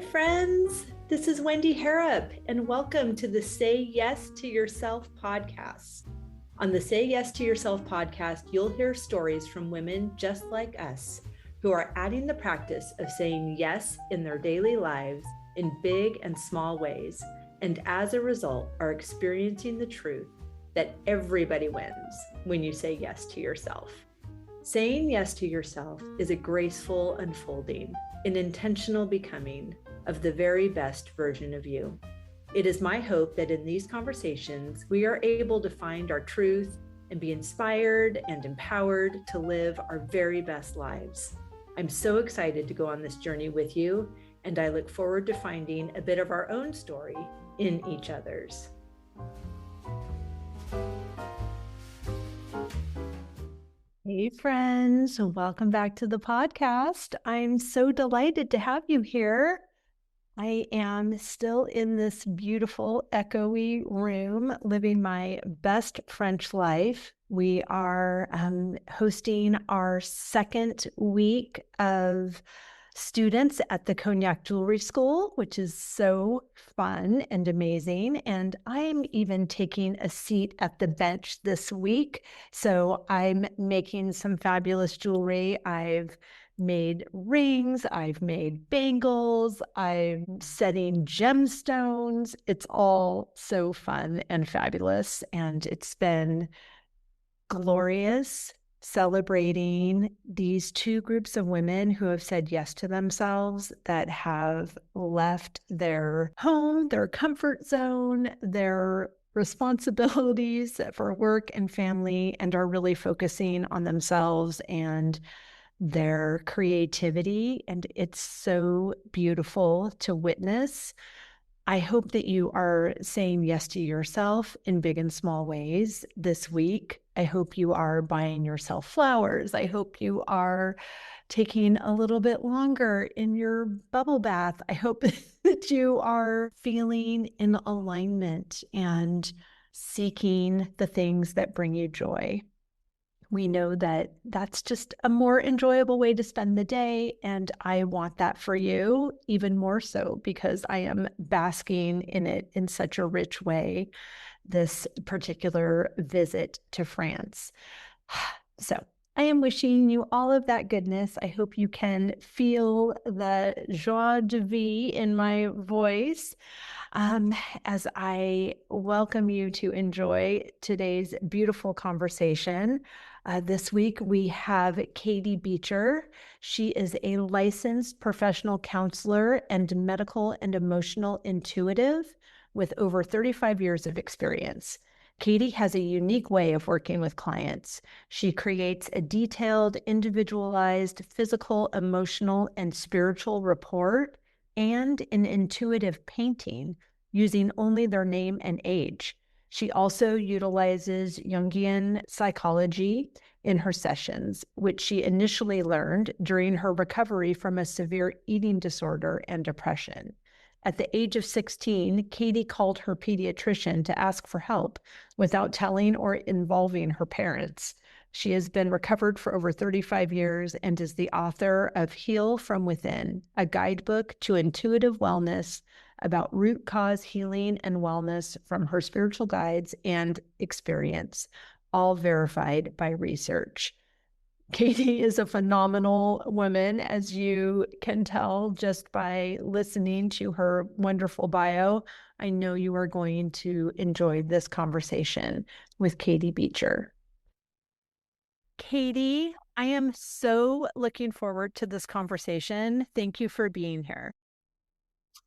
Hi, friends. This is Wendy Harrop, and welcome to the Say Yes to Yourself podcast. On the Say Yes to Yourself podcast, you'll hear stories from women just like us who are adding the practice of saying yes in their daily lives in big and small ways, and as a result, are experiencing the truth that everybody wins when you say yes to yourself. Saying yes to yourself is a graceful unfolding, an intentional becoming of the very best version of you. It is my hope that in these conversations, we are able to find our truth and be inspired and empowered to live our very best lives. I'm so excited to go on this journey with you, and I look forward to finding a bit of our own story in each other's. Hey friends, welcome back to the podcast. I'm so delighted to have you here. I am still in this beautiful echoey room, living my best French life. We are hosting our second week of students at the Cognac Jewelry School, which is so fun and amazing. And I'm even taking a seat at the bench this week. So I'm making some fabulous jewelry. I've made rings, I've made bangles, I'm setting gemstones. It's all so fun and fabulous. And it's been glorious celebrating these two groups of women who have said yes to themselves, that have left their home, their comfort zone, their responsibilities for work and family, and are really focusing on themselves and their creativity. And it's so beautiful to witness. I hope that you are saying yes to yourself in big and small ways this week. I hope you are buying yourself flowers. I hope you are taking a little bit longer in your bubble bath. I hope that you are feeling in alignment and seeking the things that bring you joy. We know that that's just a more enjoyable way to spend the day. And I want that for you even more so because I am basking in it in such a rich way this particular visit to France. So I am wishing you all of that goodness. I hope you can feel the joie de vivre in my voice as I welcome you to enjoy today's beautiful conversation. This week we have Katie Beecher. She is a licensed professional counselor and medical and emotional intuitive with over 35 years of experience. Katie has a unique way of working with clients. She creates a detailed, individualized physical, emotional, and spiritual report and an intuitive painting using only their name and age. She also utilizes Jungian psychology in her sessions, which she initially learned during her recovery from a severe eating disorder and depression. At the age of 16, Katie called her pediatrician to ask for help without telling or involving her parents. She has been recovered for over 35 years and is the author of Heal from Within, a guidebook to intuitive wellness about root cause healing and wellness from her spiritual guides and experience, all verified by research. Katie is a phenomenal woman, as you can tell just by listening to her wonderful bio. I know you are going to enjoy this conversation with Katie Beecher. Katie, I am so looking forward to this conversation. Thank you for being here.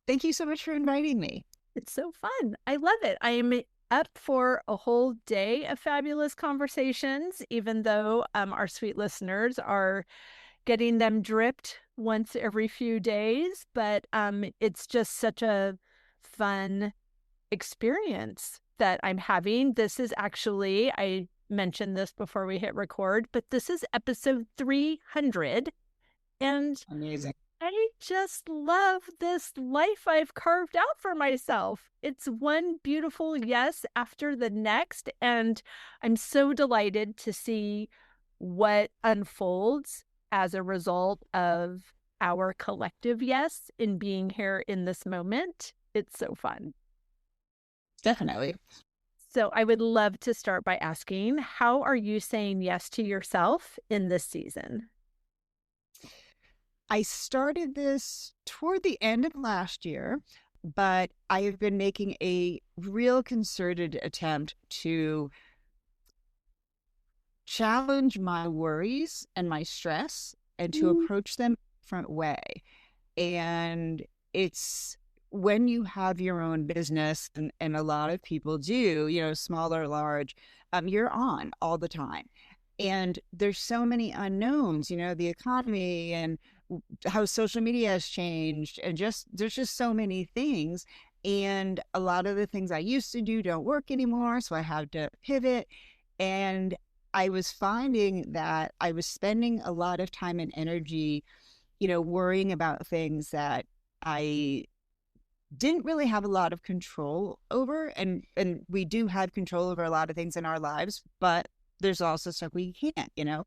Thank you so much for inviting me. It's so fun. I love it. I am up for a whole day of fabulous conversations, even though our sweet listeners are getting them dripped once every few days. But it's just such a fun experience that I'm having. This is actually, I mentioned this before we hit record, but this is episode 300. And amazing. I just love this life I've carved out for myself. It's one beautiful yes after the next. And I'm so delighted to see what unfolds as a result of our collective yes in being here in this moment. It's so fun. Definitely. So I would love to start by asking, how are you saying yes to yourself in this season? I started this toward the end of last year, but I have been making a real concerted attempt to challenge my worries and my stress and to Mm. approach them a different way. And it's when you have your own business, and a lot of people do, small or large, you're on all the time. And there's so many unknowns, the economy and how social media has changed, and just there's just so many things. And a lot of the things I used to do don't work anymore. So I have to pivot. And I was finding that I was spending a lot of time and energy, worrying about things that I didn't really have a lot of control over. And we do have control over a lot of things in our lives, but there's also stuff we can't,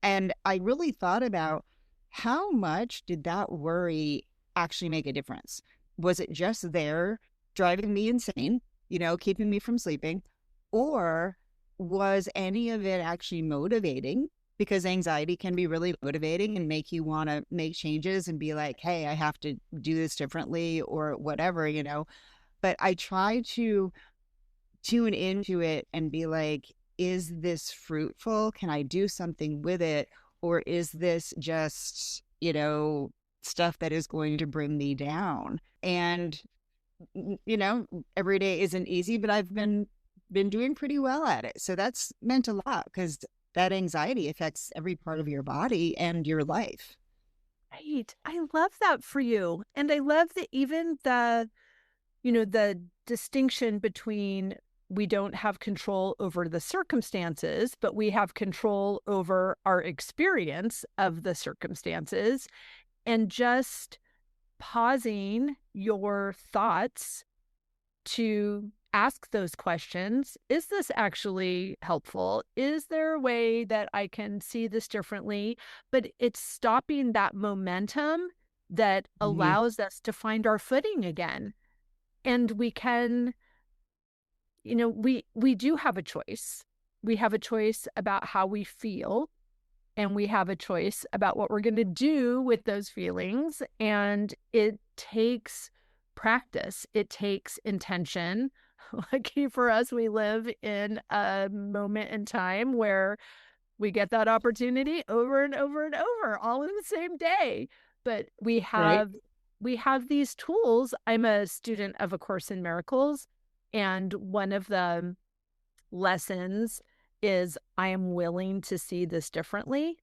And I really thought about how much did that worry actually make a difference? Was it just there driving me insane, keeping me from sleeping? Or was any of it actually motivating? Because anxiety can be really motivating and make you want to make changes and be like, hey, I have to do this differently or whatever. But I try to tune into it and be like, is this fruitful? Can I do something with it? Or is this just, stuff that is going to bring me down? And, every day isn't easy, but I've been doing pretty well at it. So that's meant a lot because that anxiety affects every part of your body and your life. Right. I love that for you. And I love that even the distinction between we don't have control over the circumstances, but we have control over our experience of the circumstances, and just pausing your thoughts to ask those questions. Is this actually helpful? Is there a way that I can see this differently? But it's stopping that momentum that Mhm. allows us to find our footing again. And we can, we do have a choice. We have a choice about how we feel, and we have a choice about what we're going to do with those feelings. And it takes practice, it takes intention. Lucky for us, we live in a moment in time where we get that opportunity over and over and over, all in the same day. But we Right. have these tools. I'm a student of A Course in Miracles, and one of the lessons is I am willing to see this differently.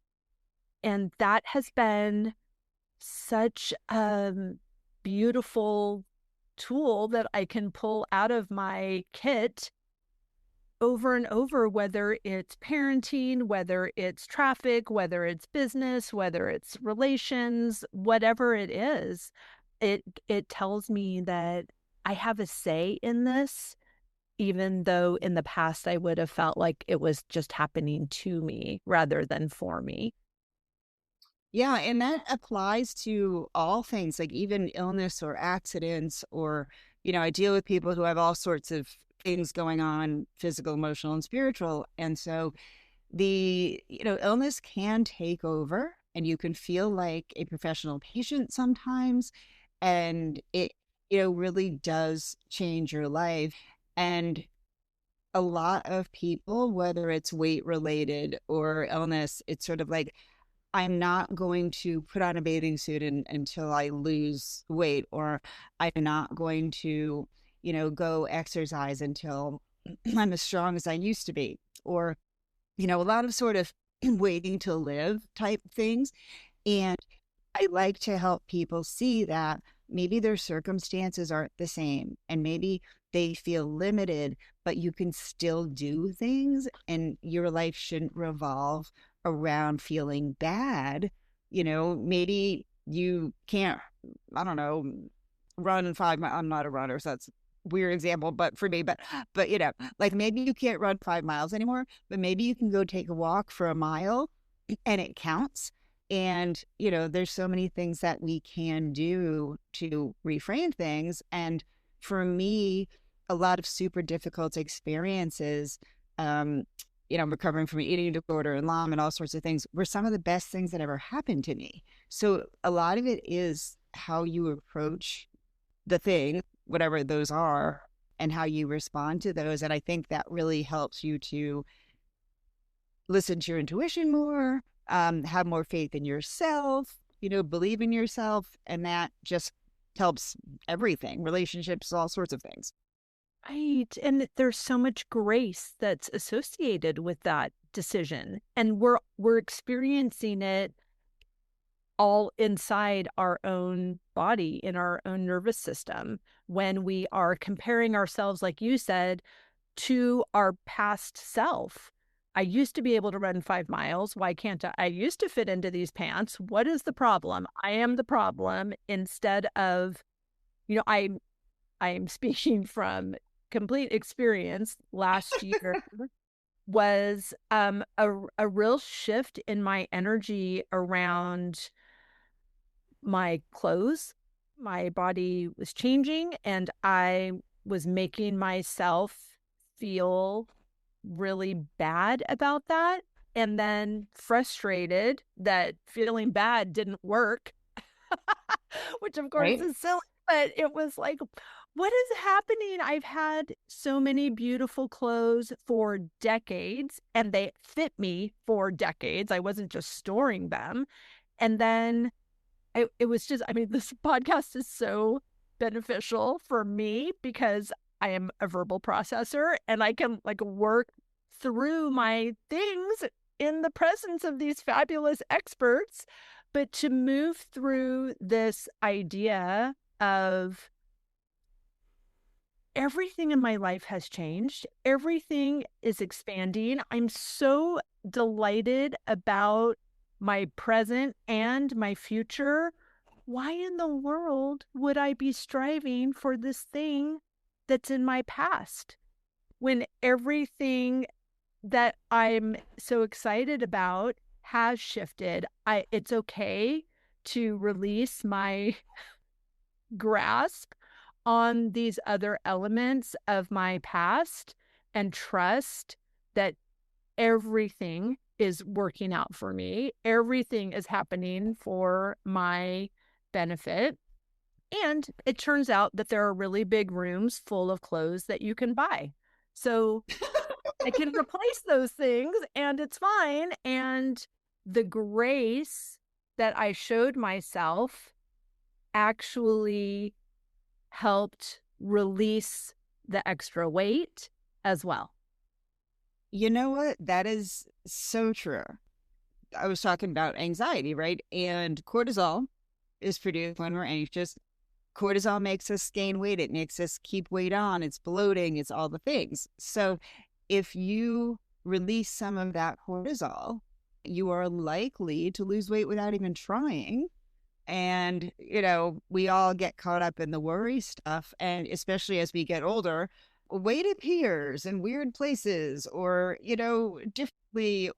And that has been such a beautiful tool that I can pull out of my kit over and over, whether it's parenting, whether it's traffic, whether it's business, whether it's relations, whatever it is. It tells me that I have a say in this, even though in the past I would have felt like it was just happening to me rather than for me. Yeah, and that applies to all things, like even illness or accidents, or, I deal with people who have all sorts of things going on, physical, emotional, and spiritual. And so illness can take over and you can feel like a professional patient sometimes. And it, really does change your life. And a lot of people, whether it's weight related or illness, it's sort of like, I'm not going to put on a bathing suit until I lose weight, or I'm not going to, go exercise until I'm as strong as I used to be, or, a lot of sort of waiting to live type things. And I like to help people see that maybe their circumstances aren't the same and maybe they feel limited, but you can still do things and your life shouldn't revolve around feeling bad. Maybe you can't, I don't know, run 5 miles. I'm not a runner, so that's a weird example, but for me, but like maybe you can't run 5 miles anymore, but maybe you can go take a walk for a mile and it counts. And, there's so many things that we can do to reframe things. And for me, a lot of super difficult experiences, um, recovering from an eating disorder and LOM and all sorts of things were some of the best things that ever happened to me. So a lot of it is how you approach the thing, whatever those are, and how you respond to those. And I think that really helps you to listen to your intuition more, have more faith in yourself, believe in yourself. And that just helps everything, relationships, all sorts of things. Right. And there's so much grace that's associated with that decision. And we're experiencing it all inside our own body, in our own nervous system, when we are comparing ourselves, like you said, to our past self. I used to be able to run 5 miles. Why can't I? I used to fit into these pants. What is the problem? I am the problem. Instead of, I'm speaking from complete experience. Last year was a real shift in my energy around my clothes. My body was changing, and I was making myself feel really bad about that, and then frustrated that feeling bad didn't work, which of course Right. is silly, but it was like, what is happening? I've had so many beautiful clothes for decades, and they fit me for decades. I wasn't just storing them. And then it was just, I mean, this podcast is so beneficial for me because I am a verbal processor, and I can like work through my things in the presence of these fabulous experts. But to move through this idea of everything in my life has changed, everything is expanding. I'm so delighted about my present and my future. Why in the world would I be striving for this thing that's in my past when everything that I'm so excited about has shifted? It's okay to release my grasp on these other elements of my past and trust that everything is working out for me. Everything is happening for my benefit. And it turns out that there are really big rooms full of clothes that you can buy. So I can replace those things and it's fine. And the grace that I showed myself actually helped release the extra weight as well. You know what? That is so true. I was talking about anxiety, right? And cortisol is produced when we're anxious. Cortisol makes us gain weight. It makes us keep weight on. It's bloating. It's all the things. So if you release some of that cortisol, you are likely to lose weight without even trying. And, we all get caught up in the worry stuff. And especially as we get older, weight appears in weird places or, differently,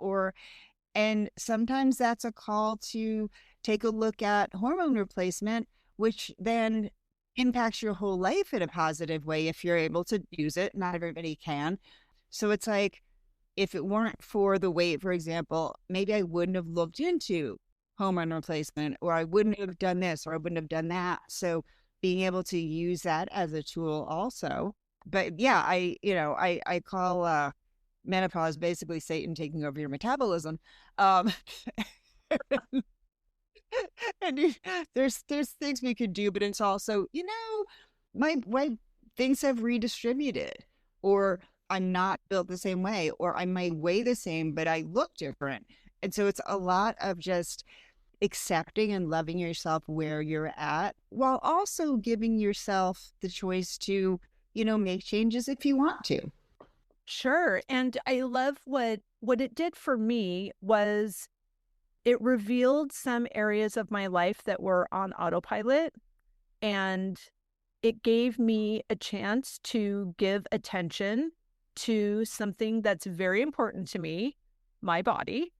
and sometimes that's a call to take a look at hormone replacement, which then impacts your whole life in a positive way if you're able to use it. Not everybody can. So it's like, if it weren't for the weight, for example, maybe I wouldn't have looked into hormone replacement, or I wouldn't have done this, or I wouldn't have done that. So being able to use that as a tool also. But yeah, I call menopause basically Satan taking over your metabolism. Um, and there's things we could do, but it's also, my things have redistributed, or I'm not built the same way, or I might weigh the same, but I look different. And so it's a lot of just accepting and loving yourself where you're at, while also giving yourself the choice to, make changes if you want to. Sure. And I love what it did for me was it revealed some areas of my life that were on autopilot, and it gave me a chance to give attention to something that's very important to me, my body,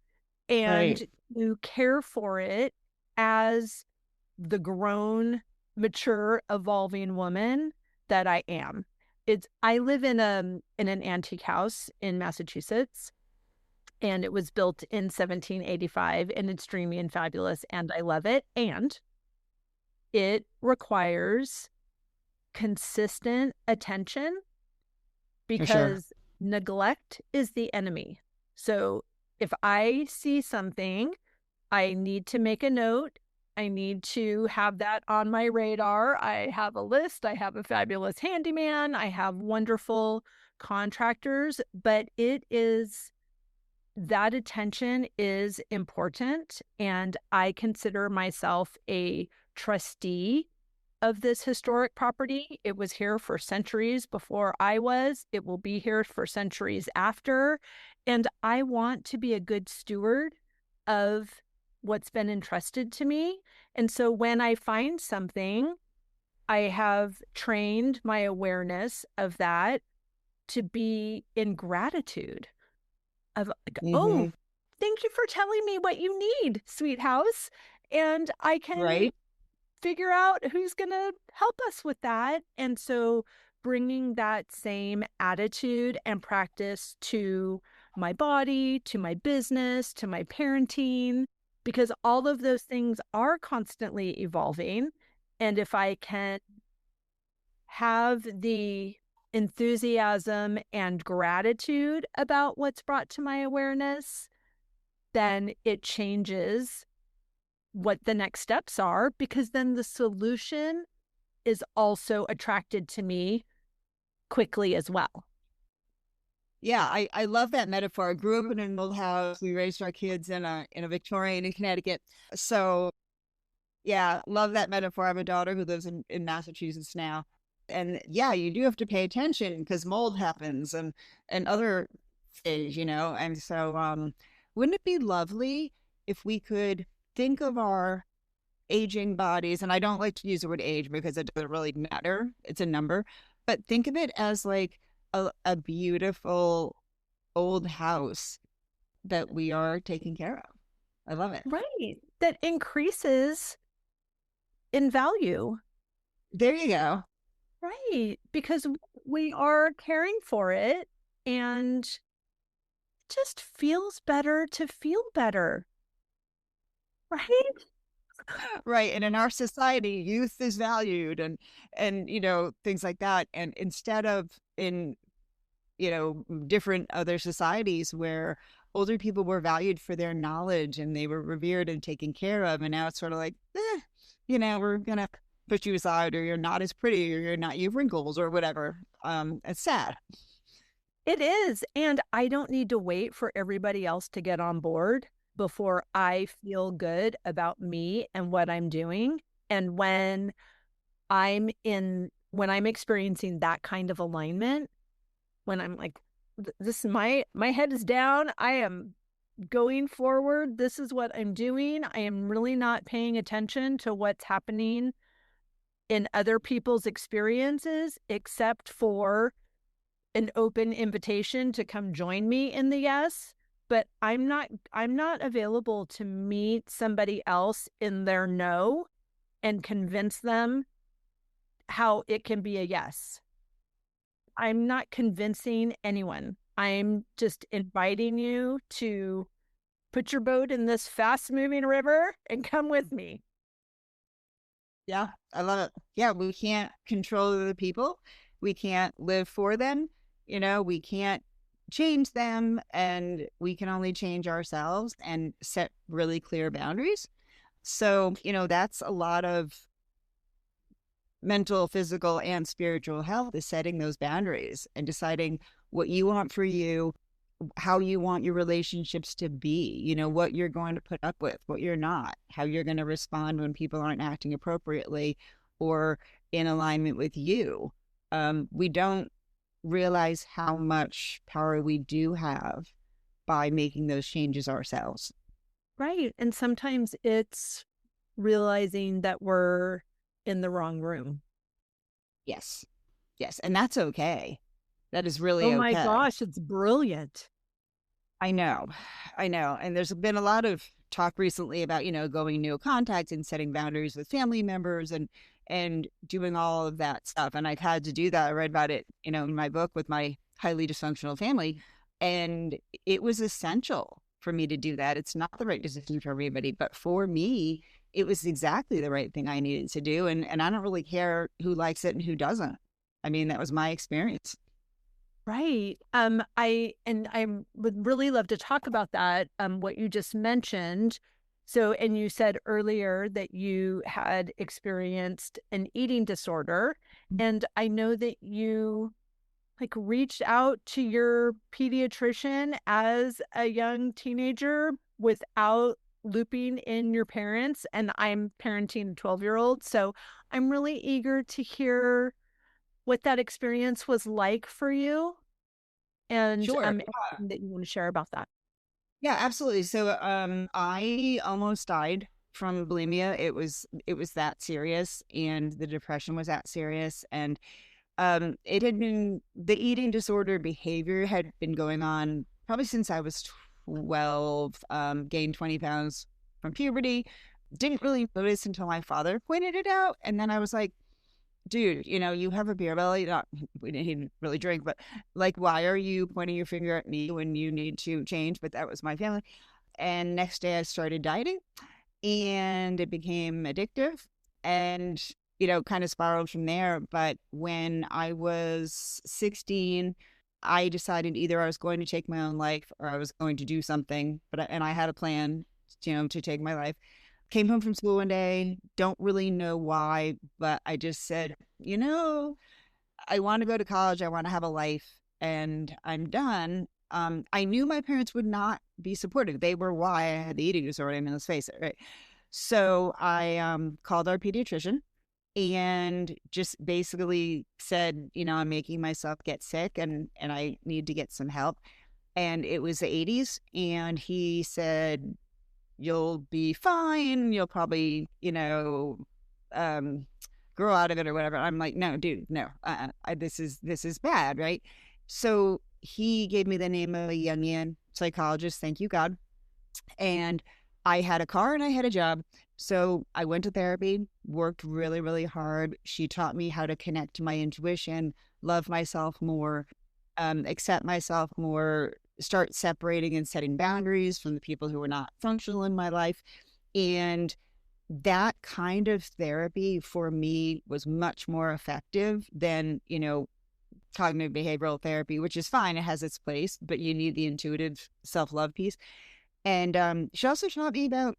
and Right. to care for it as the grown, mature, evolving woman that I am. I live in an antique house in Massachusetts, and it was built in 1785, and it's dreamy and fabulous, and I love it. And it requires consistent attention For sure. because neglect is the enemy. So if I see something, I need to make a note. I need to have that on my radar. I have a list. I have a fabulous handyman. I have wonderful contractors, but it is that attention is important. And I consider myself a trustee of this historic property. It was here for centuries before I was. It will be here for centuries after. And I want to be a good steward of what's been entrusted to me. And so when I find something, I have trained my awareness of that to be in gratitude of like, oh, Hmm. thank you for telling me what you need, sweet house. And I can Right. figure out who's going to help us with that. And so bringing that same attitude and practice to my body, to my business, to my parenting, because all of those things are constantly evolving. And if I can have the enthusiasm and gratitude about what's brought to my awareness, then it changes what the next steps are, because then the solution is also attracted to me quickly as well. Yeah, I love that metaphor. I grew up in an old house. We raised our kids in a Victorian in Connecticut. So yeah, love that metaphor. I have a daughter who lives in Massachusetts now. And yeah, you do have to pay attention because mold happens and other things, you know. And so wouldn't it be lovely if we could think of our aging bodies, and I don't like to use the word age because it doesn't really matter. It's a number, but think of it as like a beautiful old house that we are taking care of. I love it. Right. That increases in value. There you go. Right. Because we are caring for it, and it just feels better to feel better. Right. Right. And in our society, youth is valued and you know, things like that. And instead of in, you know, different other societies where older people were valued for their knowledge and they were revered and taken care of. And now it's sort of like, you know, we're gonna put you aside, or you're not as pretty, or you're not, you have wrinkles or whatever. It's sad. It is. And I don't need to wait for everybody else to get on board before I feel good about me and what I'm doing. And when I'm experiencing that kind of alignment, when I'm like, this is my head is down, I am going forward, this is what I'm doing. I am really not paying attention to what's happening in other people's experiences, except for an open invitation to come join me in the yes. But I'm not available to meet somebody else in their no and convince them how it can be a yes. I'm not convincing anyone. I'm just inviting you to put your boat in this fast moving river and come with me. Yeah, I love it. Yeah, we can't control the people. We can't live for them. You know, we can't change them, and we can only change ourselves and set really clear boundaries. So, you know, that's a lot of mental, physical, and spiritual health is setting those boundaries and deciding what you want for you, how you want your relationships to be, you know, what you're going to put up with, what you're not, how you're going to respond when people aren't acting appropriately or in alignment with you. We don't realize how much power we do have by making those changes ourselves. Right. And sometimes it's realizing that we're in the wrong room. Yes. Yes. And that's okay. That is Oh really my okay. gosh, it's brilliant. I know. I know. And there's been a lot of talk recently about, going no contact and setting boundaries with family members and doing all of that stuff. And I've had to do that. I read about it, in my book with my highly dysfunctional family. And it was essential for me to do that. It's not the right decision for everybody, but for me, it was exactly the right thing I needed to do. And I don't really care who likes it and who doesn't. I mean, that was my experience. Right. I would really love to talk about that, what you just mentioned. So, and you said earlier that you had experienced an eating disorder, and I know that you like reached out to your pediatrician as a young teenager without looping in your parents, and I'm parenting a 12-year-old, so I'm really eager to hear what that experience was like for you and Sure. anything that you want to share about that. Yeah, absolutely. So I almost died from bulimia. It was that serious, and the depression was that serious, and it had been the eating disorder behavior had been going on probably since I was 12. Gained 20 pounds from puberty. Didn't really notice until my father pointed it out, and then I was like, dude, you have a beer belly. Not, we didn't really drink, but like, why are you pointing your finger at me when you need to change? But that was my family. And next day I started dieting, and it became addictive and, kind of spiraled from there. But when I was 16, I decided either I was going to take my own life or I was going to do something. And I had a plan, to take my life. Came home from school one day, don't really know why, but I just said, I want to go to college. I want to have a life, and I'm done. I knew my parents would not be supportive. They were why I had the eating disorder. I mean, let's face it, right? So I called our pediatrician and just basically said, I'm making myself get sick, and I need to get some help. And it was the 80s, and he said, you'll be fine. You'll probably, um, grow out of it or whatever. I'm like, no, dude, no, this is bad, right? So he gave me the name of a Jungian psychologist. Thank you, God. And I had a car and I had a job. So I went to therapy, worked really, really hard. She taught me how to connect to my intuition, love myself more, accept myself more, start separating and setting boundaries from the people who were not functional in my life. And that kind of therapy for me was much more effective than, cognitive behavioral therapy, which is fine. It has its place, but you need the intuitive self-love piece. And she also taught me about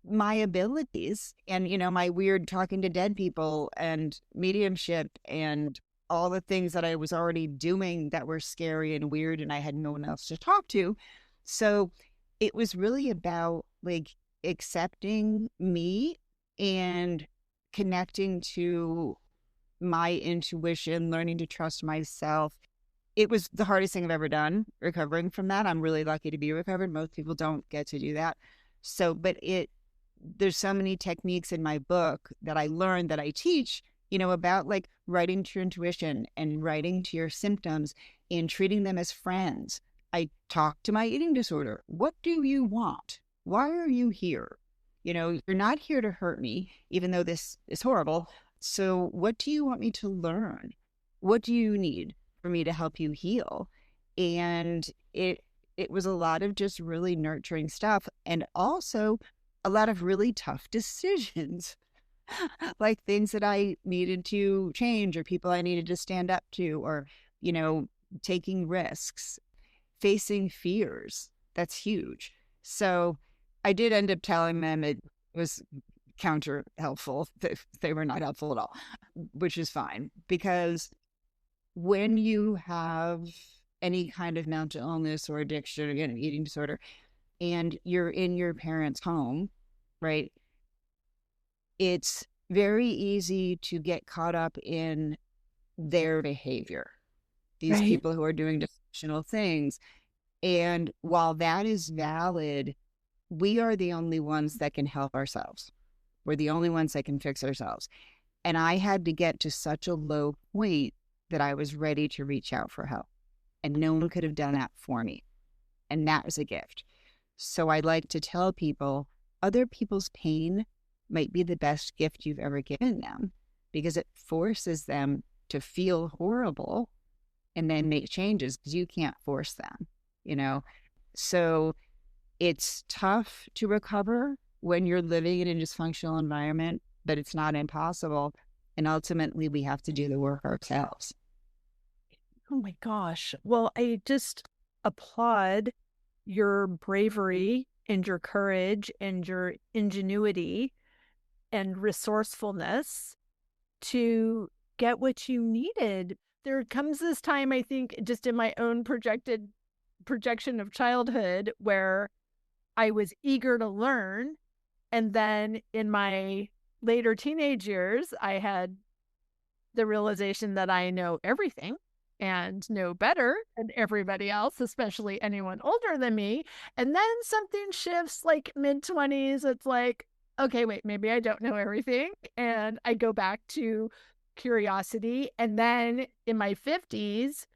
my abilities and, my weird talking to dead people and mediumship and all the things that I was already doing that were scary and weird, and I had no one else to talk to. So it was really about like accepting me and connecting to my intuition, learning to trust myself. It was the hardest thing I've ever done, recovering from that. I'm really lucky to be recovered. Most people don't get to do that. So, but there's so many techniques in my book that I learned that I teach, about like writing to your intuition and writing to your symptoms and treating them as friends. I talk to my eating disorder. What do you want? Why are you here? You're not here to hurt me, even though this is horrible. So what do you want me to learn? What do you need for me to help you heal? And it was a lot of just really nurturing stuff, and also a lot of really tough decisions, like things that I needed to change or people I needed to stand up to, or, taking risks, facing fears. That's huge. So I did end up telling them it was counter helpful. They were not helpful at all, which is fine, because when you have any kind of mental illness or addiction, again, eating disorder, and you're in your parents' home, right? It's very easy to get caught up in their behavior, these Right. people who are doing dysfunctional things. And while that is valid, we are the only ones that can help ourselves. We're the only ones that can fix ourselves. And I had to get to such a low point that I was ready to reach out for help. And no one could have done that for me. And that is a gift. So I like to tell people other people's pain might be the best gift you've ever given them because it forces them to feel horrible and then make changes because you can't force them, you know? So it's tough to recover when you're living in a dysfunctional environment, but it's not impossible. And ultimately, we have to do the work ourselves. Oh my gosh. Well, I just applaud your bravery and your courage and your ingenuity and resourcefulness to get what you needed. There comes this time, I think, just in my own projection of childhood where I was eager to learn. And then in my later teenage years, I had the realization that I know everything and know better than everybody else, especially anyone older than me. And then something shifts like mid-20s. It's like, okay, wait, maybe I don't know everything. And I go back to curiosity. And then in my 50s,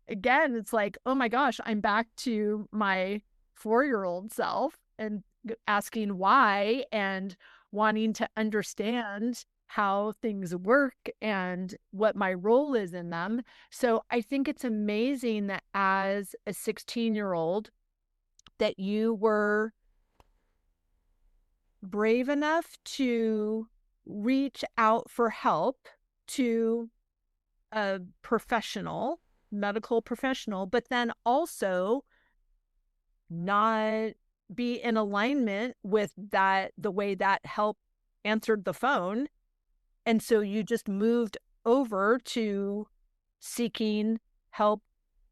again, it's like, oh my gosh, I'm back to my 4-year-old self and asking why and wanting to understand how things work and what my role is in them. So I think it's amazing that as a 16-year-old that you were brave enough to reach out for help to a professional, medical professional, but then also not be in alignment with that, the way that help answered the phone. And so you just moved over to seeking help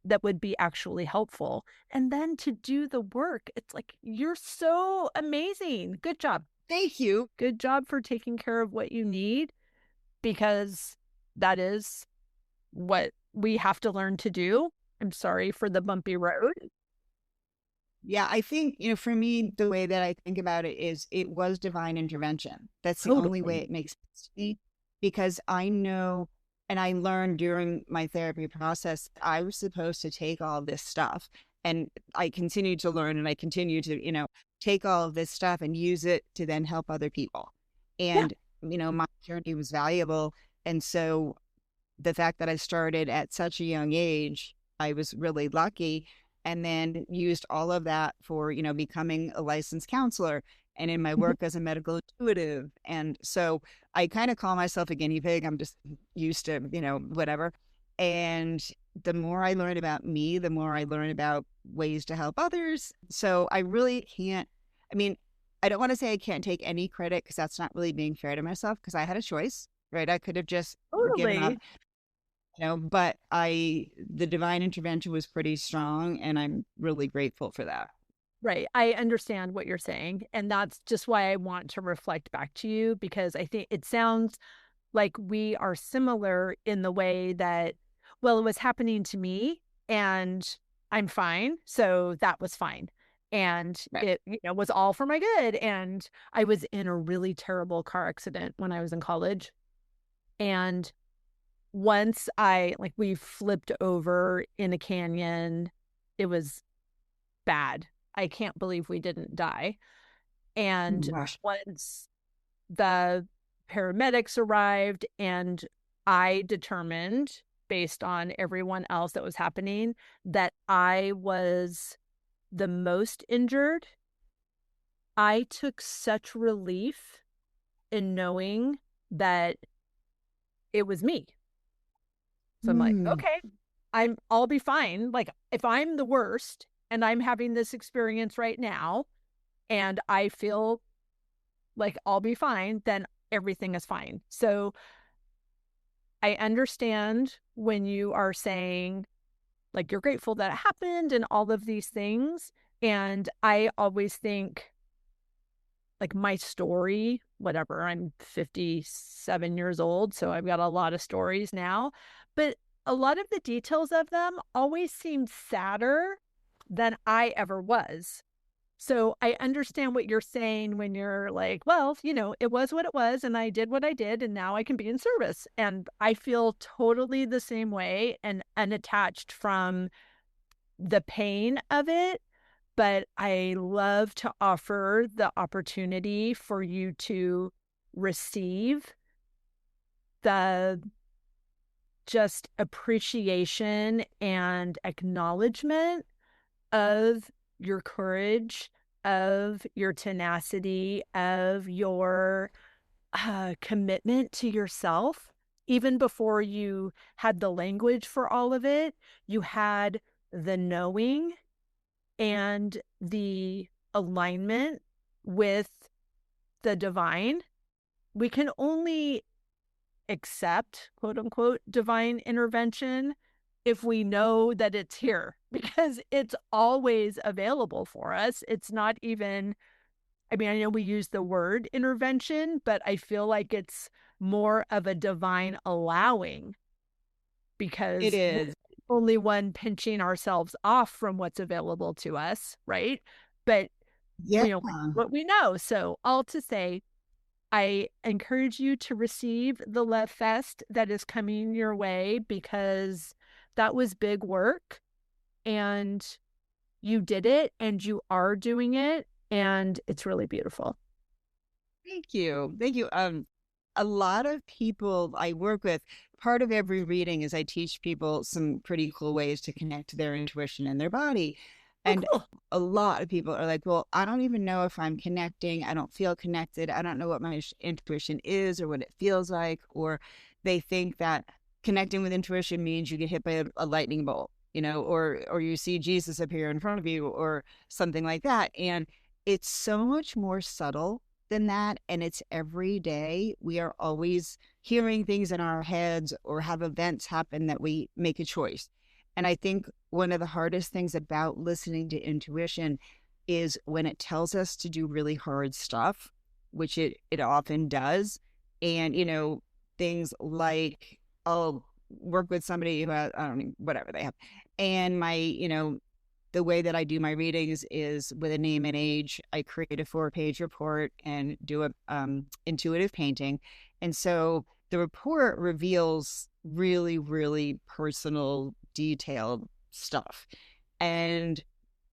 that would be actually helpful. And then to do the work, it's like, you're so amazing. Good job. Thank you. Good job for taking care of what you need, because that is what we have to learn to do. I'm sorry for the bumpy road. Yeah, I think, for me, the way that I think about it is it was divine intervention. That's the only way Totally. it makes sense to me because I know, and I learned during my therapy process, I was supposed to take all of this stuff. And I continued to learn and I continued to, take all of this stuff and use it to then help other people. Yeah. And, my journey was valuable. And so the fact that I started at such a young age, I was really lucky and then used all of that for, becoming a licensed counselor and in my Mhm. work as a medical intuitive. And so I kind of call myself a guinea pig. I'm just used to, whatever. And the more I learn about me, the more I learn about ways to help others. So I really can't, I mean, I don't want to say I can't take any credit because that's not really being fair to myself because I had a choice, right? I could have just given up, Totally. but the divine intervention was pretty strong and I'm really grateful for that. Right. I understand what you're saying. And that's just why I want to reflect back to you, because I think it sounds like we are similar in the way that, well, it was happening to me and I'm fine. So that was fine. And Right. it, was all for my good. And I was in a really terrible car accident when I was in college. And once we flipped over in a canyon, it was bad. I can't believe we didn't die. Oh And my gosh. once the paramedics arrived, and I determined, based on everyone else that was happening, that I was the most injured, I took such relief in knowing that it was me. So I'm like, Hmm. okay, I'll be fine. Like, if I'm the worst and I'm having this experience right now and I feel like I'll be fine, then everything is fine. So I understand when you are saying, like, you're grateful that it happened and all of these things. And I always think, like, my story, whatever, I'm 57 years old, so I've got a lot of stories now. But a lot of the details of them always seem sadder than I ever was. So I understand what you're saying when you're like, well, it was what it was, and I did what I did, and now I can be in service. And I feel totally the same way and unattached from the pain of it. but I love to offer the opportunity for you to receive the just appreciation and acknowledgement of your courage, of your tenacity, of your commitment to yourself. Even before you had the language for all of it, you had the knowing and the alignment with the divine. We can only accept, quote unquote, divine intervention if we know that it's here, because it's always available for us. It's not even, I mean, I know we use the word intervention, but I feel like it's more of a divine allowing, It because we're is. the only one pinching ourselves off from what's available to us, right? But Yeah. we know what we know. So, all to say, I encourage you to receive the Love Fest that is coming your way, because that was big work and you did it and you are doing it, and it's really beautiful. Thank you. Thank you. A lot of people I work with, part of every reading is I teach people some pretty cool ways to connect to their intuition and their body. Oh, And cool. a lot of people are like, well, I don't even know if I'm connecting. I don't feel connected. I don't know what my intuition is or what it feels like. Or they think that connecting with intuition means you get hit by a lightning bolt, or you see Jesus appear in front of you or something like that. And it's so much more subtle than that. And it's every day. We are always hearing things in our heads or have events happen that we make a choice. And I think one of the hardest things about listening to intuition is when it tells us to do really hard stuff, which it often does. And, things like, I'll work with somebody who has, I don't know, whatever they have. And the way that I do my readings is with a name and age. I create a 4-page report and do a intuitive painting. And so the report reveals really, really personal, detailed stuff. And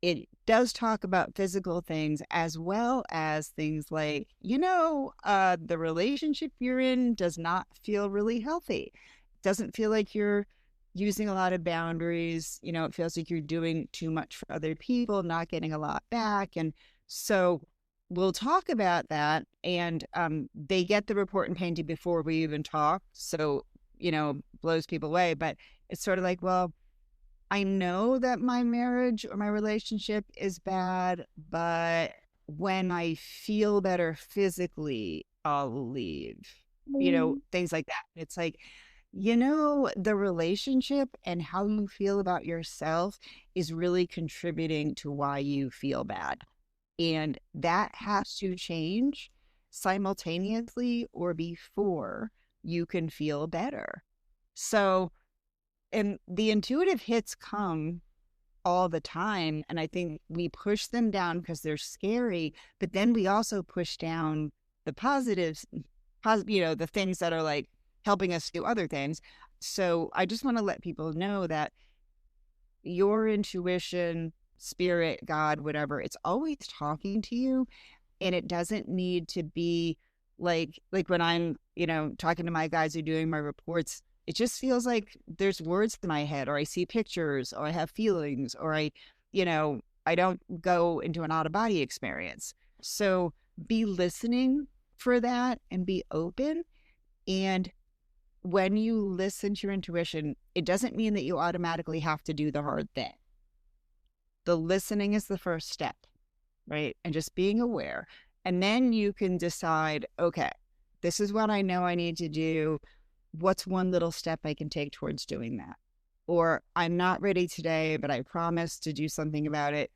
it does talk about physical things as well as things like, the relationship you're in does not feel really healthy. It doesn't feel like you're using a lot of boundaries. It feels like you're doing too much for other people, not getting a lot back. And so we'll talk about that. And they get the report and painting before we even talk. So, blows people away. But it's sort of like, well, I know that my marriage or my relationship is bad, but when I feel better physically, I'll leave, Mm. things like that. It's like, the relationship and how you feel about yourself is really contributing to why you feel bad. And that has to change simultaneously or before you can feel better. So, and the intuitive hits come all the time. And I think we push them down because they're scary, but then we also push down the positives, the things that are like helping us do other things. So I just want to let people know that your intuition, spirit, God, whatever, it's always talking to you. And it doesn't need to be like when I'm, talking to my guys who are doing my reports, it just feels like there's words in my head, or I see pictures, or I have feelings, or I don't go into an out of body experience. So be listening for that and be open. And when you listen to your intuition, it doesn't mean that you automatically have to do the hard thing. The listening is the first step, right? And just being aware. And then you can decide, okay, this is what I know I need to do. What's one little step I can take towards doing that? Or I'm not ready today, but I promise to do something about it,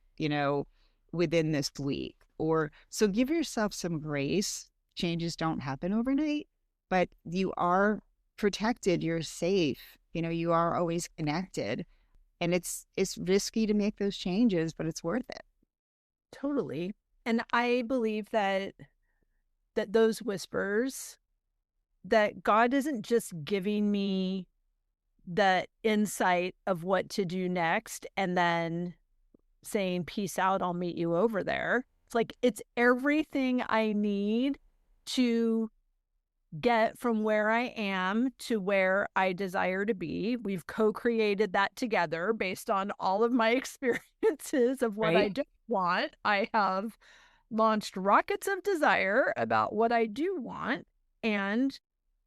within this week. Or so give yourself some grace. Changes don't happen overnight, but you are protected, you're safe, you are always connected. And it's risky to make those changes, but it's worth it. Totally. And I believe that those whispers, that God isn't just giving me the insight of what to do next and then saying, peace out, I'll meet you over there. It's like, it's everything I need to get from where I am to where I desire to be. We've co-created that together based on all of my experiences of what I Right. don't want. I have launched rockets of desire about what I do want, and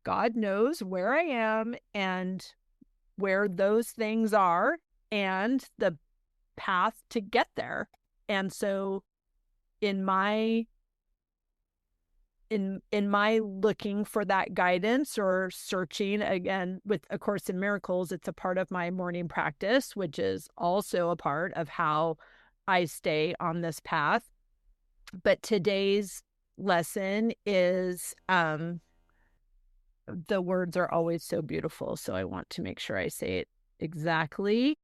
God knows where I am and where those things are and the path to get there. And so in my in my looking for that guidance or searching, again, with A Course in Miracles, it's a part of my morning practice, which is also a part of how I stay on this path. But today's lesson is, the words are always so beautiful, so I want to make sure I say it exactly.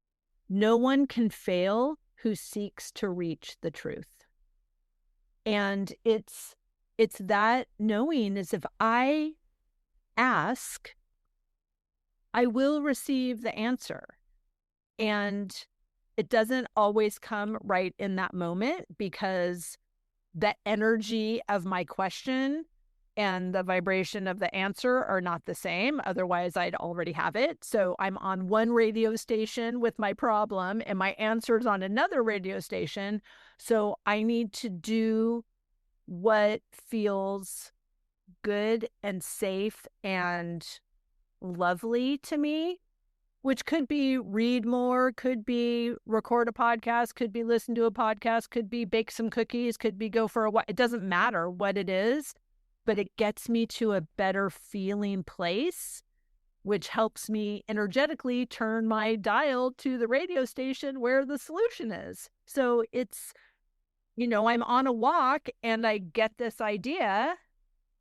No one can fail who seeks to reach the truth. And it's that knowing is, if I ask, I will receive the answer. And it doesn't always come right in that moment, because the energy of my question and the vibration of the answer are not the same. Otherwise, I'd already have it. So I'm on one radio station with my problem and my answer's on another radio station. So I need to do what feels good and safe and lovely to me, which could be read more, could be record a podcast, could be listen to a podcast, could be bake some cookies, could be go for a walk. It doesn't matter what it is, but it gets me to a better feeling place, which helps me energetically turn my dial to the radio station where the solution is. So it's, I'm on a walk and I get this idea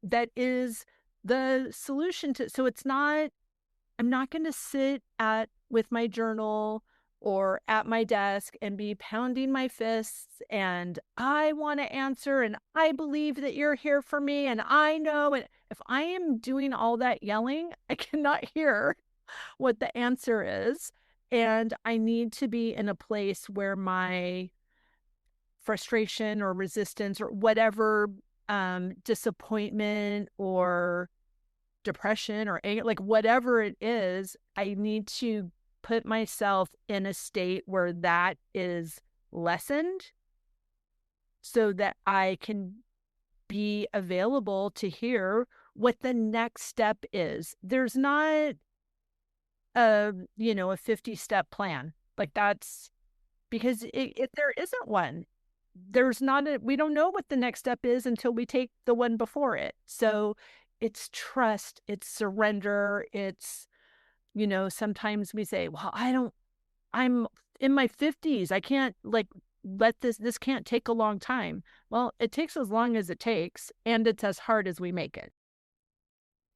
that is the solution to, so it's not, I'm not going to sit with my journal or at my desk and be pounding my fists and I want to answer and I believe that you're here for me and I know. And if I am doing all that yelling, I cannot hear what the answer is. And I need to be in a place where my frustration or resistance or whatever, disappointment or depression or anger, like whatever it is, I need to put myself in a state where that is lessened so that I can be available to hear what the next step is. There's not a 50-step plan. Like, that's because there isn't one. There's not we don't know what the next step is until we take the one before it. So it's trust, it's surrender, it's, sometimes we say, well, I'm in my 50s. I can't let this can't take a long time. Well, it takes as long as it takes, and it's as hard as we make it.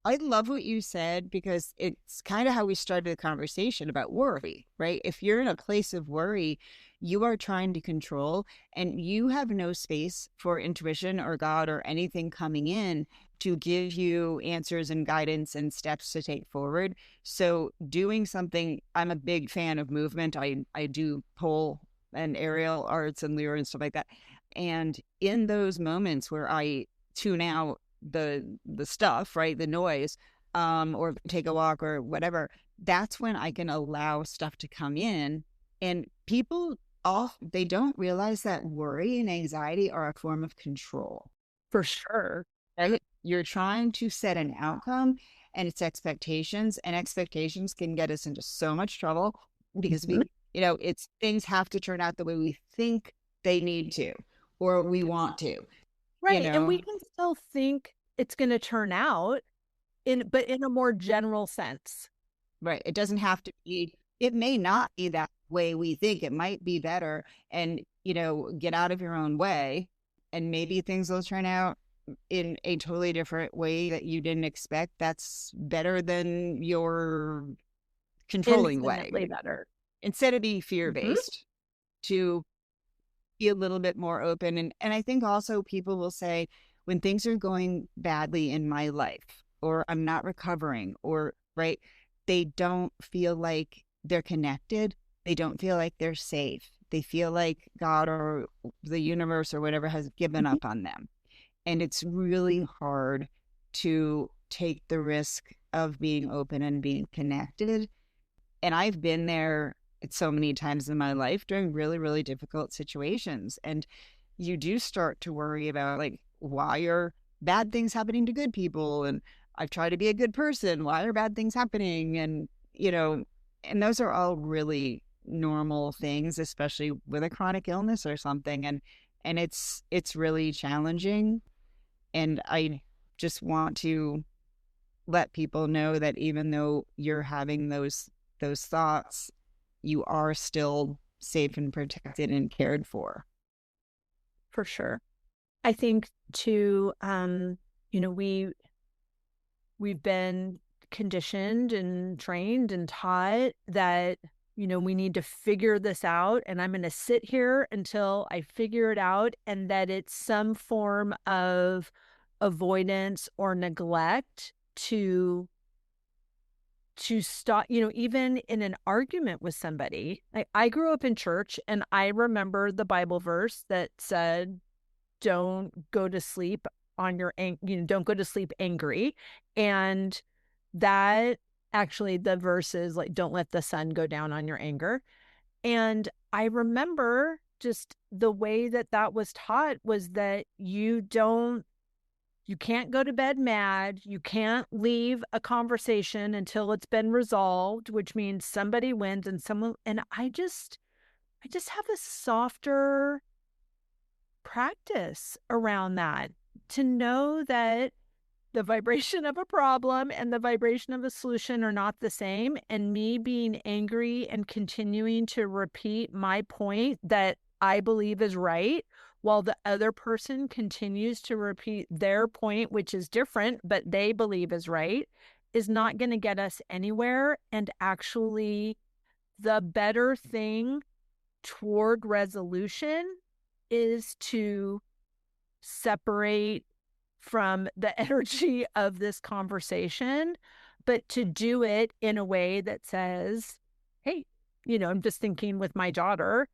I love what you said, because it's kind of how we started the conversation about worry, right? If you're in a place of worry, you are trying to control and you have no space for intuition or God or anything coming in to give you answers and guidance and steps to take forward. So doing something, I'm a big fan of movement. I do pole and aerial arts and lyre and stuff like that. And in those moments where I tune out the stuff, right, the noise, or take a walk or whatever, that's when I can allow stuff to come in. And people they don't realize that worry and anxiety are a form of control. For sure. Right? You're trying to set an outcome, and it's expectations, and expectations can get us into so much trouble because Mhm. it's things have to turn out the way we think they need to or we want to, you Right. And we know. can still think it's going to turn out but in a more general sense. Right. It doesn't have to be, it may not be that way we think. It might be better. And, get out of your own way. And maybe things will turn out in a totally different way that you didn't expect. That's better than your controlling way. Infinitely better. Instead of being Mhm. fear-based, to be a little bit more open. And I think also people will say, when things are going badly in my life, or I'm not recovering, or right, they don't feel like they're connected. They don't feel like they're safe. they feel like God or the universe or whatever has given Mhm. up on them. And it's really hard to take the risk of being open and being connected. And I've been there so many times in my life during really, really difficult situations. And you do start to worry about, like, why are bad things happening to good people? And I've tried to be a good person. Why are bad things happening? And, and those are all really normal things, especially with a chronic illness or something. And it's really challenging. And I just want to let people know that even though you're having those thoughts, you are still safe and protected and cared for. For sure. I think too, you know, we've been conditioned and trained and taught that, we need to figure this out, and I'm going to sit here until I figure it out, and that it's some form of avoidance or neglect to stop, even in an argument with somebody. I grew up in church, and I remember the Bible verse that said, don't go to sleep don't go to sleep angry. And that actually, the verse is like, don't let the sun go down on your anger. And I remember just the way that that was taught was that you can't go to bed mad. You can't leave a conversation until it's been resolved, which means somebody wins and I just have a softer practice around that, to know that the vibration of a problem and the vibration of a solution are not the same. And me being angry and continuing to repeat my point that I believe is right, while the other person continues to repeat their point, which is different, but they believe is right, is not going to get us anywhere. And actually, the better thing toward resolution is to separate from the energy of this conversation, but to do it in a way that says, hey, I'm just thinking with my daughter,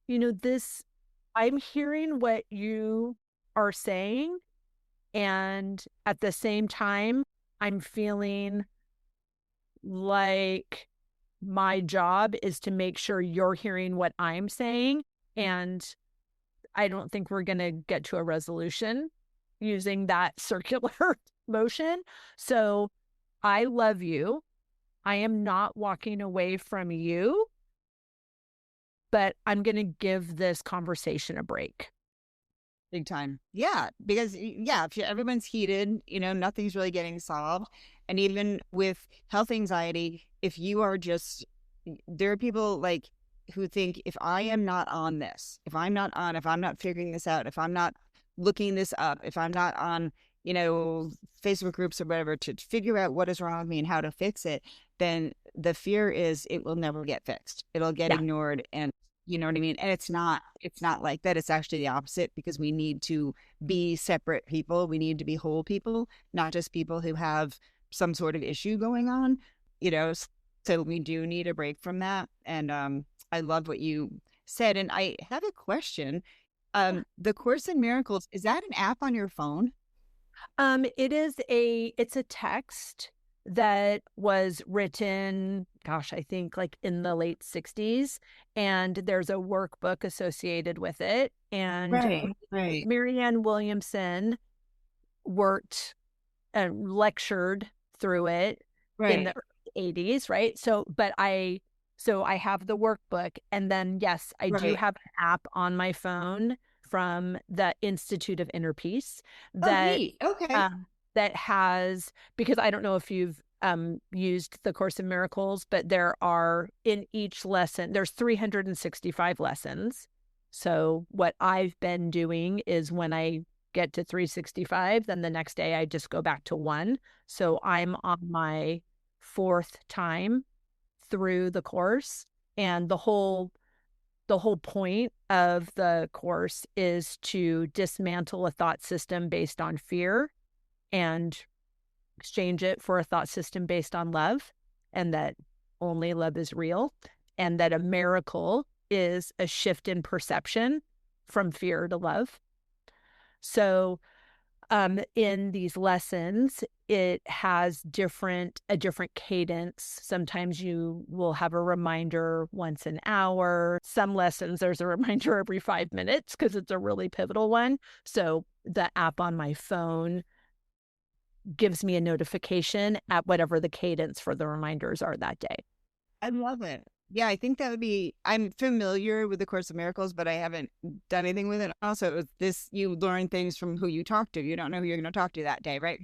this, I'm hearing what you are saying. And at the same time, I'm feeling like my job is to make sure you're hearing what I'm saying. And I don't think we're going to get to a resolution using that circular motion. So I love you. I am not walking away from you, but I'm going to give this conversation a break. Big time. Yeah, because yeah, if everyone's heated, nothing's really getting solved. And even with health anxiety, if you are just, there are people like who think, if I am not on this, if I'm not figuring this out, if I'm not looking this up, if I'm not on, Facebook groups or whatever to figure out what is wrong with me and how to fix it, then the fear is it will never get fixed. It'll get Yeah. ignored. And you know what I mean? And it's not like that. It's actually the opposite, because we need to be separate people. We need to be whole people, not just people who have some sort of issue going on, you know. So we do need a break from that. And I love what you said. And I have a question. The Course in Miracles, is that an app on your phone? It's a text that was written, gosh, I think like in the late 60s, and there's a workbook associated with it. And Right, right, Marianne Williamson worked and lectured through it in the right, early 80s, right? So I have the workbook, and then yes, I do right. have an app on my phone from the Institute of Inner Peace Oh, that neat. Okay. um, that has, because I don't know if you've used the Course in Miracles, but there are, in each lesson, there's 365 lessons. So what I've been doing is, when I get to 365, then the next day I just go back to one. So I'm on my fourth time through the course, and the whole point of the course is to dismantle a thought system based on fear and exchange it for a thought system based on love, and that only love is real, and that a miracle is a shift in perception from fear to love. So in these lessons, it has a different cadence. Sometimes you will have a reminder once an hour. Some lessons, there's a reminder every 5 minutes because it's a really pivotal one. So the app on my phone gives me a notification at whatever the cadence for the reminders are that day. I love it. Yeah, I think that would be, I'm familiar with the Course of Miracles, but I haven't done anything with it. Also, it was this, you learn things from who you talk to. You don't know who you're going to talk to that day, right?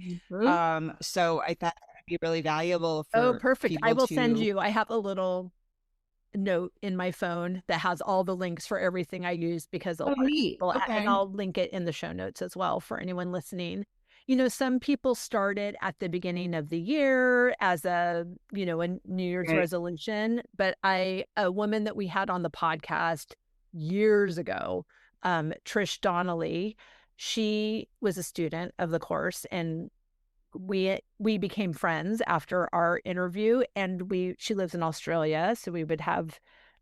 So I thought that would be really valuable Oh, for perfect. I people will send to. you, I have a little note in my phone that has all the links for everything I use because a Oh, lot of neat. people, and Okay. I'll link it in the show notes as well for anyone listening. Some people started at the beginning of the year as a New Year's Right. resolution, but a woman that we had on the podcast years ago, Trish Donnelly, she was a student of the course, and we became friends after our interview, and she lives in Australia, so we would have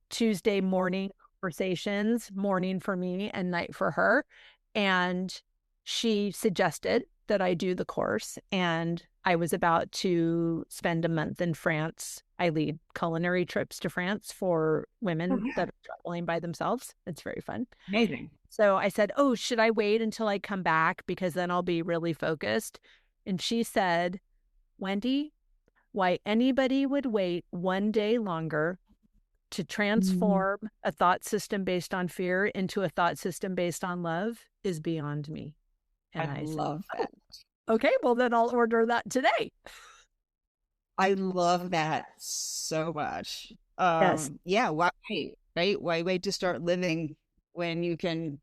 Tuesday morning conversations, morning for me and night for her. And she suggested that I do the course. And I was about to spend a month in France. I lead culinary trips to France for Oh, women yeah. that are traveling by themselves. It's very fun. Amazing. So I said, "Oh, should I wait until I come back? Because then I'll be really focused." And she said, "Wendy, why anybody would wait one day longer to Mm, transform a thought system based on fear into a thought system based on love is beyond me." I And I said, love that. "Oh, okay, well, then I'll order that today." I love that so much. Yes, Yeah, why wait, right? Why wait to start living when you can?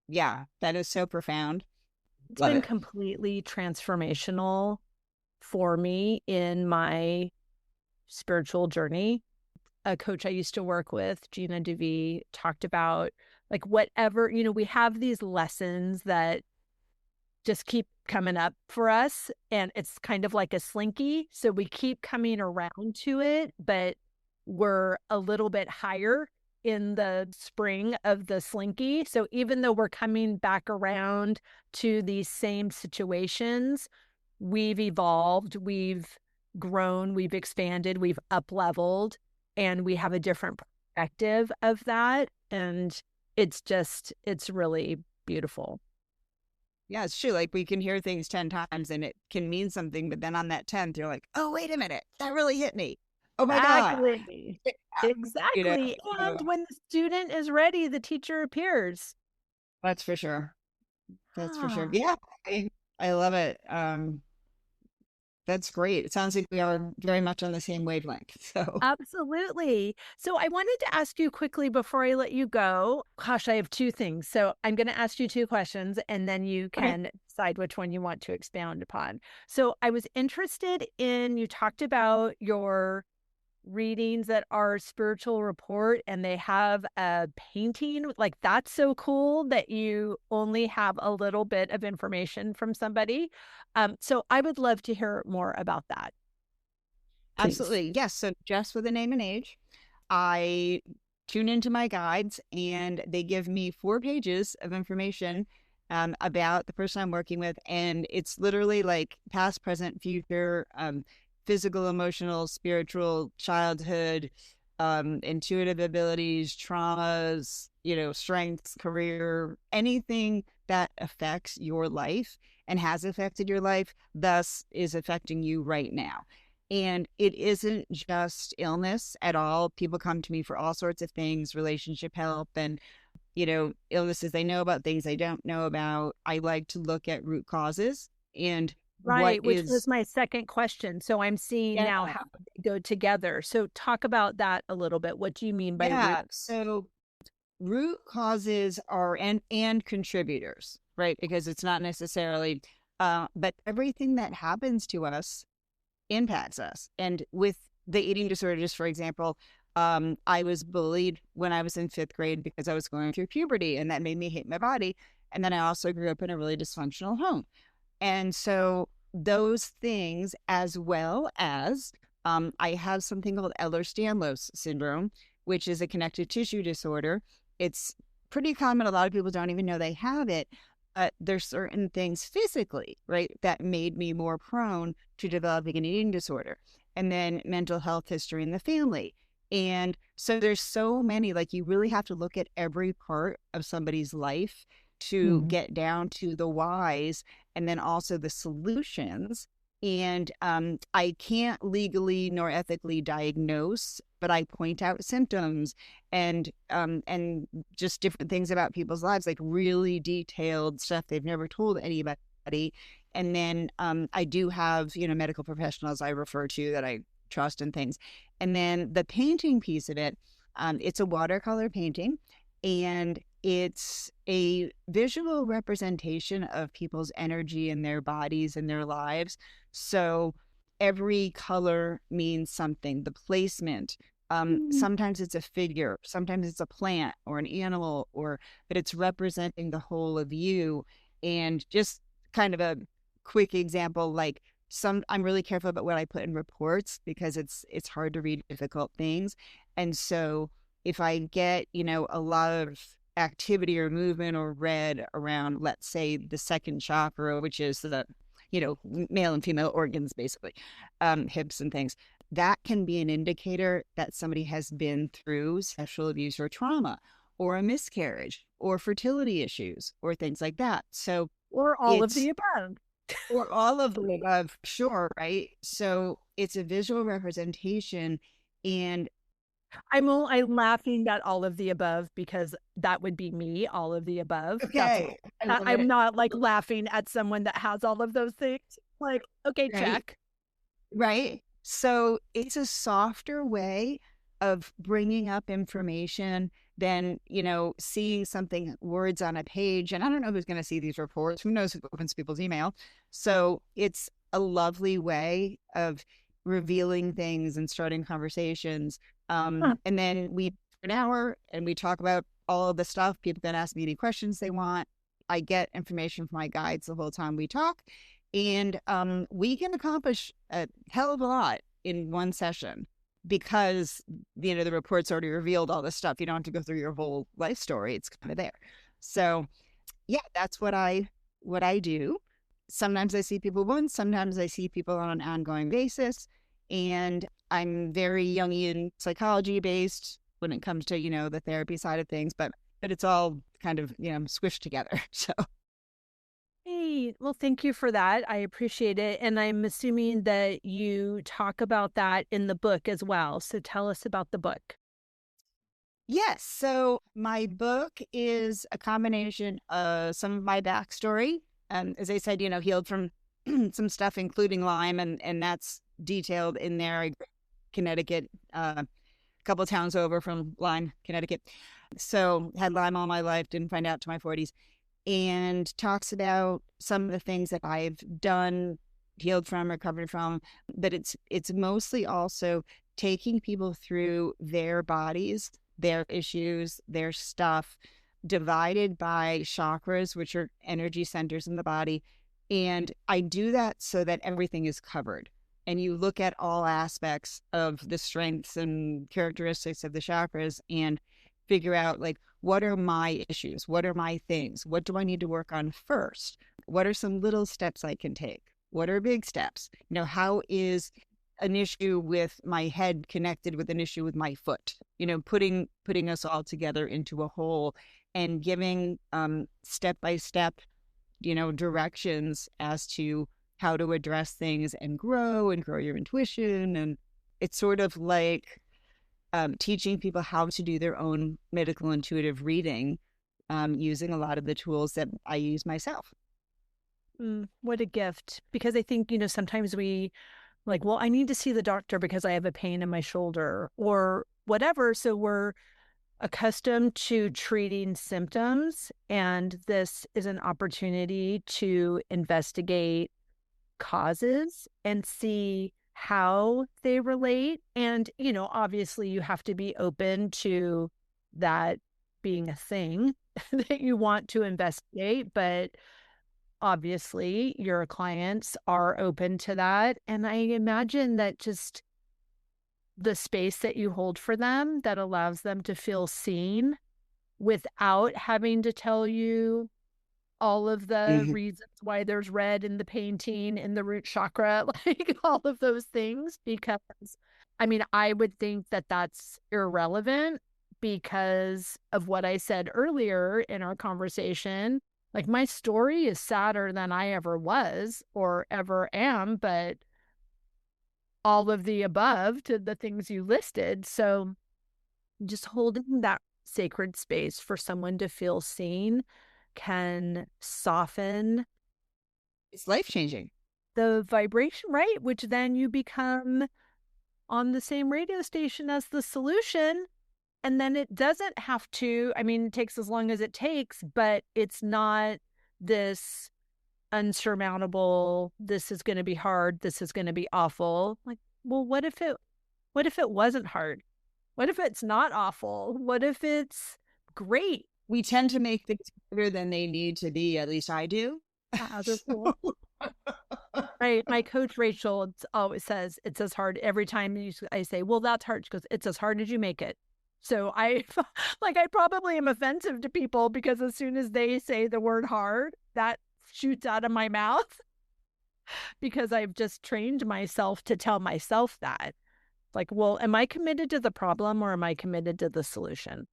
Yeah, that is so profound. it's Love been it. completely transformational for me in my spiritual journey. A coach I used to work with, Gina DeVee, talked about like whatever, we have these lessons that just keep coming up for us, and it's kind of like a slinky, so we keep coming around to it, but we're a little bit higher in the spring of the slinky. So even though we're coming back around to these same situations, we've evolved, we've grown, we've expanded, we've up leveled, and we have a different perspective of that. And it's really beautiful. Yeah, it's true. Like we can hear things 10 times and it can mean something, but then on that 10th, you're like, oh, wait a minute. That really hit me. Oh my God. Exactly. Yeah. You know, Exactly. so And when the student is ready, the teacher appears. that's for sure. That's for sure. Ah, Yeah, I love it. That's great. It sounds like we are very much on the same wavelength. So, absolutely. So I wanted to ask you quickly before I let you go. Gosh, I have two things. So I'm going to ask you two questions and then you okay. can decide which one you want to expound upon. So I was interested in, you talked about your readings that are spiritual report and they have a painting, like that's so cool that you only have a little bit of information from somebody. So I would love to hear more about that, please. Absolutely. Yes. So just with a name and age, I tune into my guides and they give me 4 pages of information about the person I'm working with. And it's literally like past, present, future, physical, emotional, spiritual, childhood, intuitive abilities, traumas, strengths, career, anything that affects your life and has affected your life, thus is affecting you right now. And it isn't just illness at all. People come to me for all sorts of things, relationship help and, illnesses they know about, things they don't know about. I like to look at root causes and what Right, which was is, my second question. So I'm seeing yeah, now how they go together. So talk about that a little bit. What do you mean by root? yeah. So root causes are and contributors, right? Because it's not necessarily, but everything that happens to us impacts us. And with the eating disorders, for example, I was bullied when I was in 5th grade because I was going through puberty and that made me hate my body. And then I also grew up in a really dysfunctional home. And so those things, as well as I have something called Ehlers-Danlos syndrome, which is a connective tissue disorder. It's pretty common. A lot of people don't even know they have it. But there's certain things physically, right, that made me more prone to developing an eating disorder. And then mental health history in the family. And so there's so many, like you really have to look at every part of somebody's life to Mm. get down to the whys and then also the solutions. And I can't legally nor ethically diagnose, but I point out symptoms and just different things about people's lives, like really detailed stuff they've never told anybody. And then I do have, medical professionals I refer to that I trust and things. And then the painting piece of it, it's a watercolor painting, and it's a visual representation of people's energy in their bodies and their lives. So every color means something. The placement, sometimes it's a figure, sometimes it's a plant or an animal, but it's representing the whole of you. And just kind of a quick example, like I'm really careful about what I put in reports because it's hard to read difficult things. And so if I get, a lot of activity or movement or red around, let's say, the second chakra, which is the, male and female organs, basically, hips and things, that can be an indicator that somebody has been through sexual abuse or trauma or a miscarriage or fertility issues or things like that. So Or all of the it's, above. or all of the above, sure, right? So it's a visual representation. And I'm laughing at all of the above because that would be me, all of the above. That's okay, I love I'm it. not like laughing at someone that has all of those things. Like, okay, Right. check. Right. So it's a softer way of bringing up information than, seeing something, words on a page. And I don't know who's going to see these reports. Who knows who opens people's email? So it's a lovely way of revealing things and starting conversations. Huh. And then we an hour and we talk about all of the stuff. People can ask me any questions they want. I get information from my guides the whole time we talk. And we can accomplish a hell of a lot in one session because, the report's already revealed all this stuff. You don't have to go through your whole life story. It's kind of there. So yeah, that's what I do. Sometimes I see people once, sometimes I see people on an ongoing basis. And I'm very Jungian psychology based when it comes to, the therapy side of things, but it's all kind of, squished together. So Hey, well, thank you for that. I appreciate it. And I'm assuming that you talk about that in the book as well. So tell us about the book. yes. So my book is a combination of some of my backstory. As I said, healed from some stuff, including Lyme, and that's detailed in there. Connecticut, a couple of towns over from Lyme, Connecticut. So had Lyme all my life, didn't find out to my 40s, and talks about some of the things that I've done, healed from, recovered from. But it's mostly also taking people through their bodies, their issues, their stuff, divided by chakras, which are energy centers in the body. And I do that so that everything is covered. And you look at all aspects of the strengths and characteristics of the chakras and figure out, like, what are my issues? What are my things? What do I need to work on first? What are some little steps I can take? What are big steps? How is an issue with my head connected with an issue with my foot? Putting us all together into a whole and giving step by step, directions as to how to address things and grow your intuition. And it's sort of like teaching people how to do their own medical intuitive reading using a lot of the tools that I use myself. What a gift. Because I think, sometimes we like, well, I need to see the doctor because I have a pain in my shoulder or whatever. So we're accustomed to treating symptoms. And this is an opportunity to investigate causes and see how they relate. And, obviously you have to be open to that being a thing that you want to investigate, but obviously your clients are open to that. And I imagine that just the space that you hold for them that allows them to feel seen without having to tell you all of the Mhm. reasons why there's red in the painting, in the root chakra, like all of those things. Because, I mean, I would think that that's irrelevant because of what I said earlier in our conversation. Like, my story is sadder than I ever was or ever am, but all of the above to the things you listed. So, just holding that sacred space for someone to feel seen can soften It's life-changing. the vibration, right? Which then you become on the same radio station as the solution. And then it doesn't have to, I mean, it takes as long as it takes, but it's not this unsurmountable, this is going to be hard, this is going to be awful. Like, well, what if it wasn't hard? What if it's not awful? What if it's great? We tend to make things bigger than they need to be, at least I do. Wonderful. My coach Rachel always says it's as hard every time I say, well, that's hard. She goes, it's as hard as you make it. So I like, I probably am offensive to people because as soon as they say the word hard, that shoots out of my mouth because I've just trained myself to tell myself that. Like, well, am I committed to the problem or am I committed to the solution?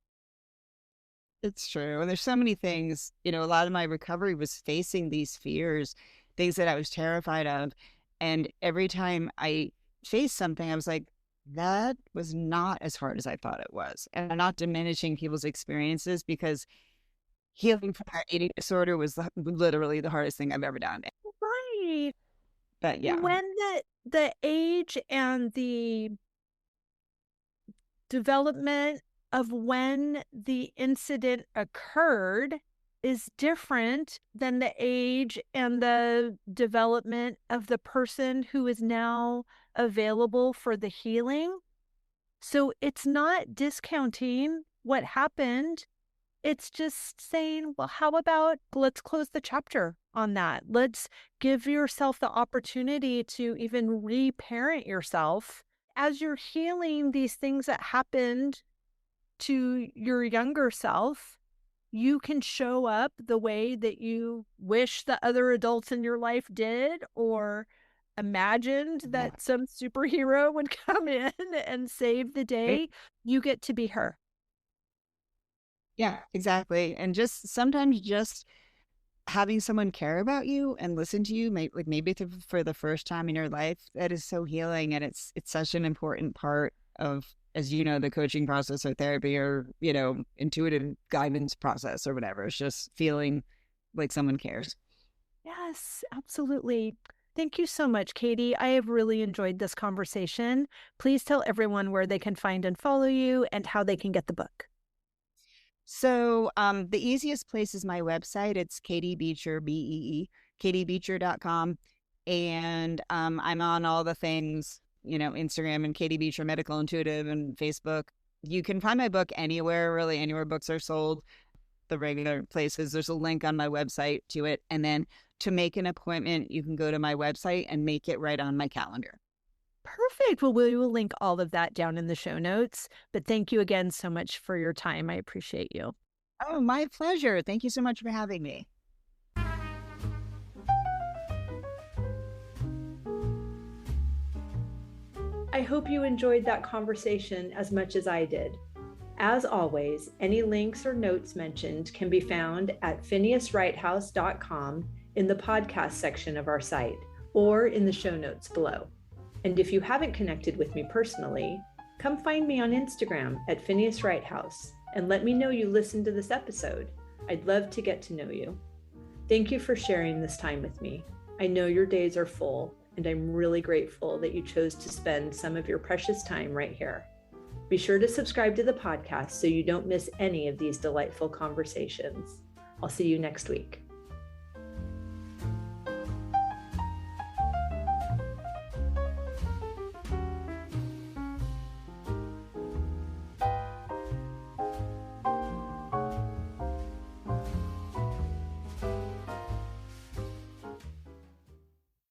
It's true. And there's so many things, a lot of my recovery was facing these fears, things that I was terrified of. And every time I faced something, I was like, that was not as hard as I thought it was. And I'm not diminishing people's experiences because healing from that eating disorder was literally the hardest thing I've ever done. Right. But yeah. When the age and the development of when the incident occurred is different than the age and the development of the person who is now available for the healing. So it's not discounting what happened. It's just saying, well, how about let's close the chapter on that? Let's give yourself the opportunity to even reparent yourself as you're healing these things that happened to your younger self. You can show up the way that you wish the other adults in your life did, or imagined Yeah. that some superhero would come in and save the day. You get to be her. Yeah, exactly. And just sometimes just having someone care about you and listen to you, like maybe for the first time in your life, that is so healing. And it's such an important part of, as you know, the coaching process or therapy or, intuitive guidance process or whatever. It's just feeling like someone cares. Yes, absolutely. Thank you so much, Katie. I have really enjoyed this conversation. Please tell everyone where they can find and follow you and how they can get the book. So the easiest place is my website. It's Katie Beecher, Bee, katiebeecher.com. And I'm on all the things, Instagram and Katie Beecher Medical Intuitive and Facebook. You can find my book anywhere, really, anywhere books are sold, the regular places. There's a link on my website to it. And then to make an appointment, you can go to my website and make it right on my calendar. Perfect. Well, we will link all of that down in the show notes. But thank you again so much for your time. I appreciate you. Oh, my pleasure. Thank you so much for having me. I hope you enjoyed that conversation as much as I did. As always, any links or notes mentioned can be found at phineaswrighthouse.com in the podcast section of our site or in the show notes below. And if you haven't connected with me personally, come find me on Instagram at Phineas Wrighthouse and let me know you listened to this episode. I'd love to get to know you. Thank you for sharing this time with me. I know your days are full, and I'm really grateful that you chose to spend some of your precious time right here. Be sure to subscribe to the podcast so you don't miss any of these delightful conversations. I'll see you next week.